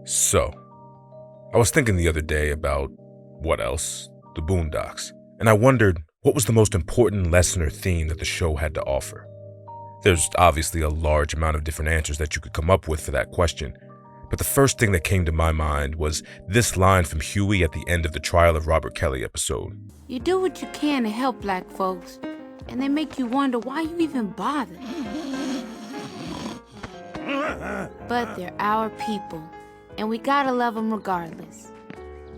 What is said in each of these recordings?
So, I was thinking the other day about what else? The Boondocks. And I wondered what was the most important lesson or theme that the show had to offer. There's obviously a large amount of different answers that you could come up with for that question, but the first thing that came to my mind was this line from Huey at the end of the Trial of Robert Kelly episode. You do what you can to help black folks, and they make you wonder why you even bother. But they're our people, and we gotta love them regardless.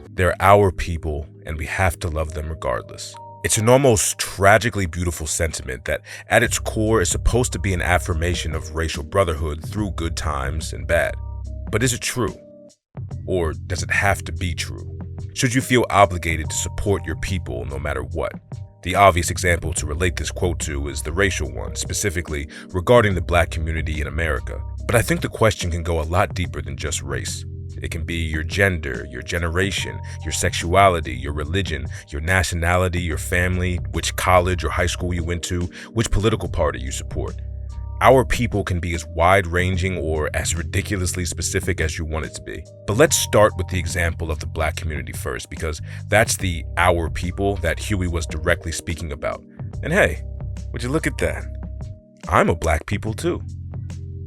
They're our people, and we have to love them regardless. It's an almost tragically beautiful sentiment that, at its core, is supposed to be an affirmation of racial brotherhood through good times and bad. But is it true? Or does it have to be true? Should you feel obligated to support your people no matter what? The obvious example to relate this quote to is the racial one, specifically regarding the black community in America. But I think the question can go a lot deeper than just race. It can be your gender, your generation, your sexuality, your religion, your nationality, your family, which college or high school you went to, which political party you support. Our people can be as wide-ranging or as ridiculously specific as you want it to be. But let's start with the example of the black community first, because that's the our people that Huey was directly speaking about. And hey, would you look at that? I'm a black people too.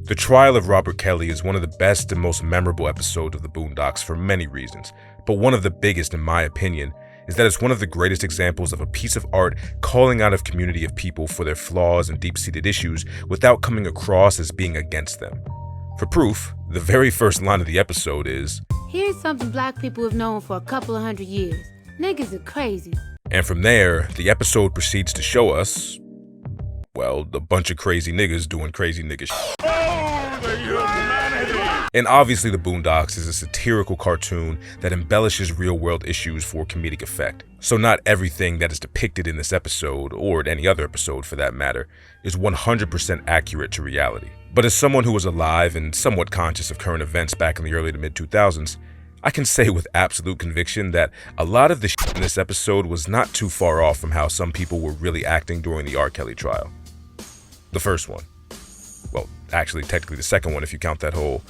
The Trial of Robert Kelly is one of the best and most memorable episodes of the Boondocks for many reasons, but one of the biggest, in my opinion, is that it's one of the greatest examples of a piece of art calling out a community of people for their flaws and deep-seated issues without coming across as being against them. For proof, the very first line of the episode is, "Here's something black people have known for a couple of hundred years. Niggas are crazy." And from there, the episode proceeds to show us, well, a bunch of crazy niggas doing crazy nigga shit. And obviously the Boondocks is a satirical cartoon that embellishes real-world issues for comedic effect. So not everything that is depicted in this episode, or in any other episode for that matter, is 100% accurate to reality. But as someone who was alive and somewhat conscious of current events back in the early to mid-2000s, I can say with absolute conviction that a lot of the shit in this episode was not too far off from how some people were really acting during the R. Kelly trial. The first one. Well, actually, technically the second one if you count that whole,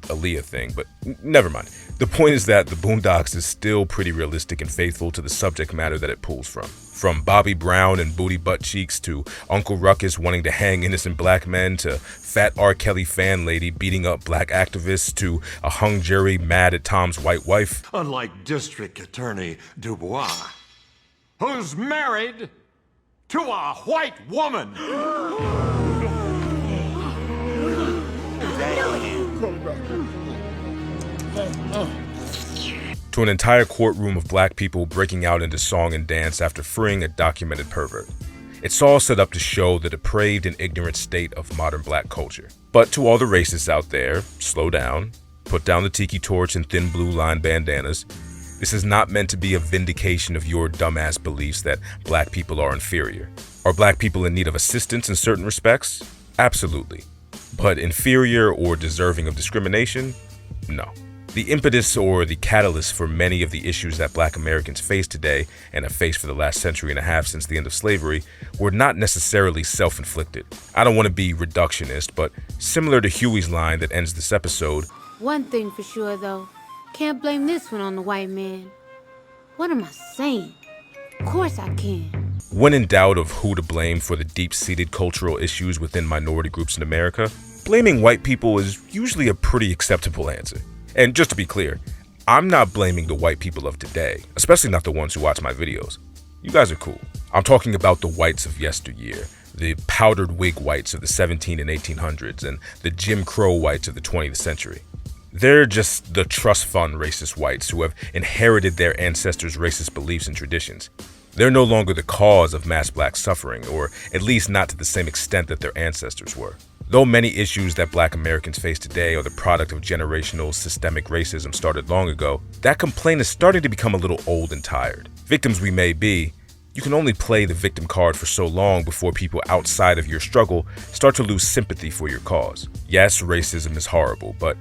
Aaliyah thing, but never mind. The point is that the Boondocks is still pretty realistic and faithful to the subject matter that it pulls from. From Bobby Brown and booty butt cheeks to Uncle Ruckus wanting to hang innocent black men to fat R. Kelly fan lady beating up black activists to a hung jury mad at Tom's white wife. Unlike District Attorney Dubois, who's married to a white woman. To an entire courtroom of black people breaking out into song and dance after freeing a documented pervert. It's all set up to show the depraved and ignorant state of modern black culture. But to all the racists out there, slow down, put down the tiki torch and thin blue line bandanas. This is not meant to be a vindication of your dumbass beliefs that black people are inferior. Are black people in need of assistance in certain respects? Absolutely. But inferior or deserving of discrimination? No. The impetus or the catalyst for many of the issues that black Americans face today and have faced for the last century and a half since the end of slavery were not necessarily self-inflicted. I don't want to be reductionist, but similar to Huey's line that ends this episode, One thing for sure though, can't blame this one on the white man. What am I saying? Of course I can. When in doubt of who to blame for the deep-seated cultural issues within minority groups in America, blaming white people is usually a pretty acceptable answer. And just to be clear, I'm not blaming the white people of today, especially not the ones who watch my videos. You guys are cool. I'm talking about the whites of yesteryear, the powdered wig whites of the 17 and 1800s, and the Jim Crow whites of the 20th century. They're just the trust fund racist whites who have inherited their ancestors' racist beliefs and traditions. They're no longer the cause of mass black suffering, or at least not to the same extent that their ancestors were. Though many issues that black Americans face today are the product of generational systemic racism started long ago, that complaint is starting to become a little old and tired. Victims we may be, you can only play the victim card for so long before people outside of your struggle start to lose sympathy for your cause. Yes, racism is horrible, but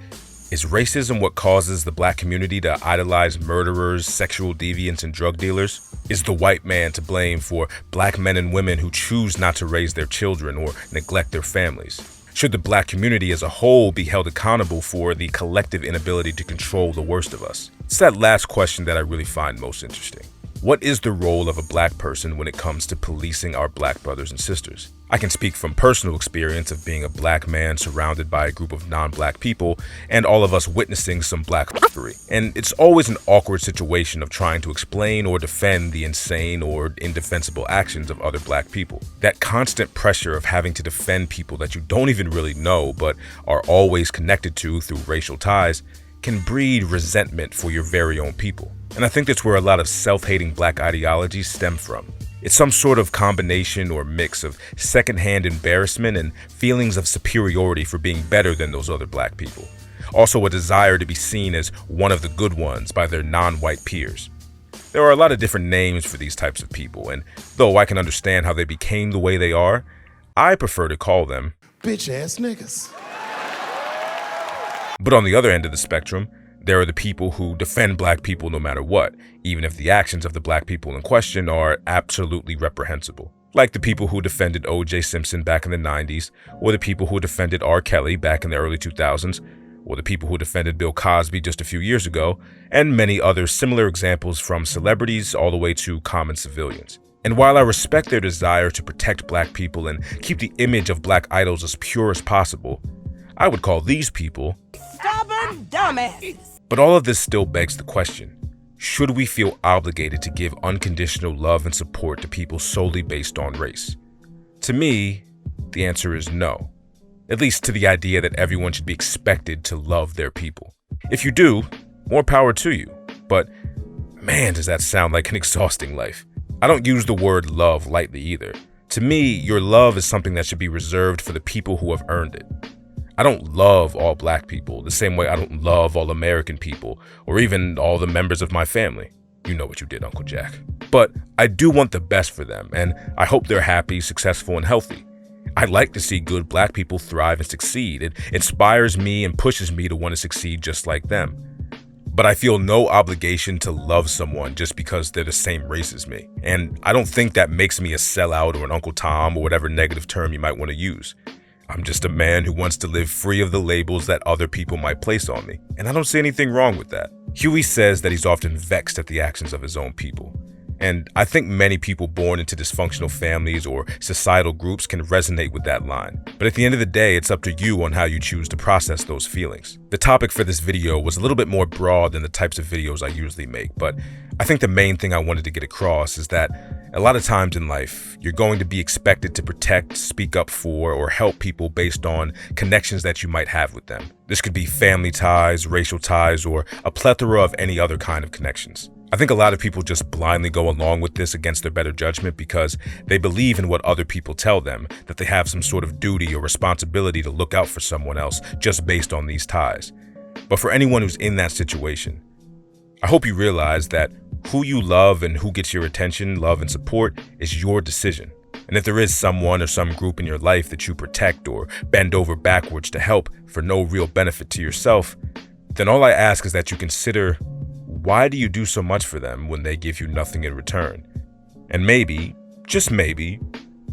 is racism what causes the black community to idolize murderers, sexual deviants, and drug dealers? Is the white man to blame for black men and women who choose not to raise their children or neglect their families? Should the black community as a whole be held accountable for the collective inability to control the worst of us? It's that last question that I really find most interesting. What is the role of a black person when it comes to policing our black brothers and sisters? I can speak from personal experience of being a black man surrounded by a group of non-black people and all of us witnessing some black fuckery. And it's always an awkward situation of trying to explain or defend the insane or indefensible actions of other black people. That constant pressure of having to defend people that you don't even really know but are always connected to through racial ties can breed resentment for your very own people. And I think that's where a lot of self-hating black ideologies stem from. It's some sort of combination or mix of secondhand embarrassment and feelings of superiority for being better than those other black people. Also a desire to be seen as one of the good ones by their non-white peers. There are a lot of different names for these types of people, and though I can understand how they became the way they are, I prefer to call them bitch-ass niggas. But on the other end of the spectrum, there are the people who defend black people no matter what, even if the actions of the black people in question are absolutely reprehensible. Like the people who defended O.J. Simpson back in the 90s, or the people who defended R. Kelly back in the early 2000s, or the people who defended Bill Cosby just a few years ago, and many other similar examples from celebrities all the way to common civilians. And while I respect their desire to protect black people and keep the image of black idols as pure as possible, I would call these people stubborn dumbasses. But all of this still begs the question, should we feel obligated to give unconditional love and support to people solely based on race? To me, the answer is no. At least to the idea that everyone should be expected to love their people. If you do, more power to you. But man, does that sound like an exhausting life. I don't use the word love lightly either. To me, your love is something that should be reserved for the people who have earned it. I don't love all black people the same way I don't love all American people or even all the members of my family. You know what you did, Uncle Jack. But I do want the best for them, and I hope they're happy, successful, and healthy. I like to see good black people thrive and succeed. It inspires me and pushes me to want to succeed just like them. But I feel no obligation to love someone just because they're the same race as me. And I don't think that makes me a sellout or an Uncle Tom or whatever negative term you might want to use. I'm just a man who wants to live free of the labels that other people might place on me, and I don't see anything wrong with that. Huey says that he's often vexed at the actions of his own people, and I think many people born into dysfunctional families or societal groups can resonate with that line. But at the end of the day, it's up to you on how you choose to process those feelings. The topic for this video was a little bit more broad than the types of videos I usually make, but I think the main thing I wanted to get across is that a lot of times in life, you're going to be expected to protect, speak up for, or help people based on connections that you might have with them. This could be family ties, racial ties, or a plethora of any other kind of connections. I think a lot of people just blindly go along with this against their better judgment because they believe in what other people tell them, that they have some sort of duty or responsibility to look out for someone else just based on these ties. But for anyone who's in that situation, I hope you realize that who you love and who gets your attention, love, and support is your decision. And if there is someone or some group in your life that you protect or bend over backwards to help for no real benefit to yourself, then all I ask is that you consider, why do you do so much for them when they give you nothing in return? And maybe, just maybe,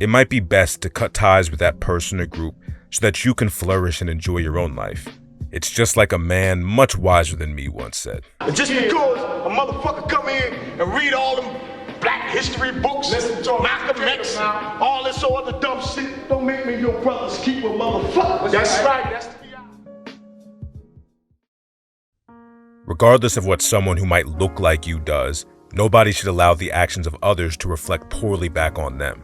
it might be best to cut ties with that person or group so that you can flourish and enjoy your own life. It's just like a man much wiser than me once said. Just because a motherfucker come in and read all them black history books, Malcolm X, all this other dumb shit, don't make me your brother's keeper, motherfucker. That's right. That's the Regardless of what someone who might look like you does, nobody should allow the actions of others to reflect poorly back on them.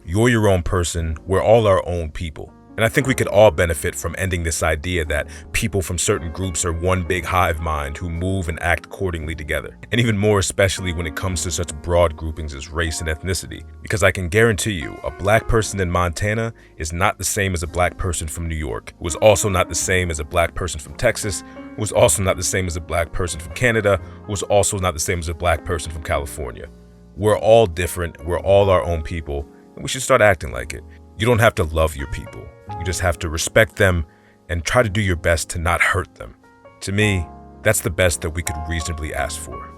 You're your own person, we're all our own people. And I think we could all benefit from ending this idea that people from certain groups are one big hive mind who move and act accordingly together. And even more especially when it comes to such broad groupings as race and ethnicity. Because I can guarantee you, a black person in Montana is not the same as a black person from New York, who is also not the same as a black person from Texas, who is also not the same as a black person from Canada, who is also not the same as a black person from California. We're all different, we're all our own people, and we should start acting like it. You don't have to love your people. You just have to respect them and try to do your best to not hurt them. To me, that's the best that we could reasonably ask for.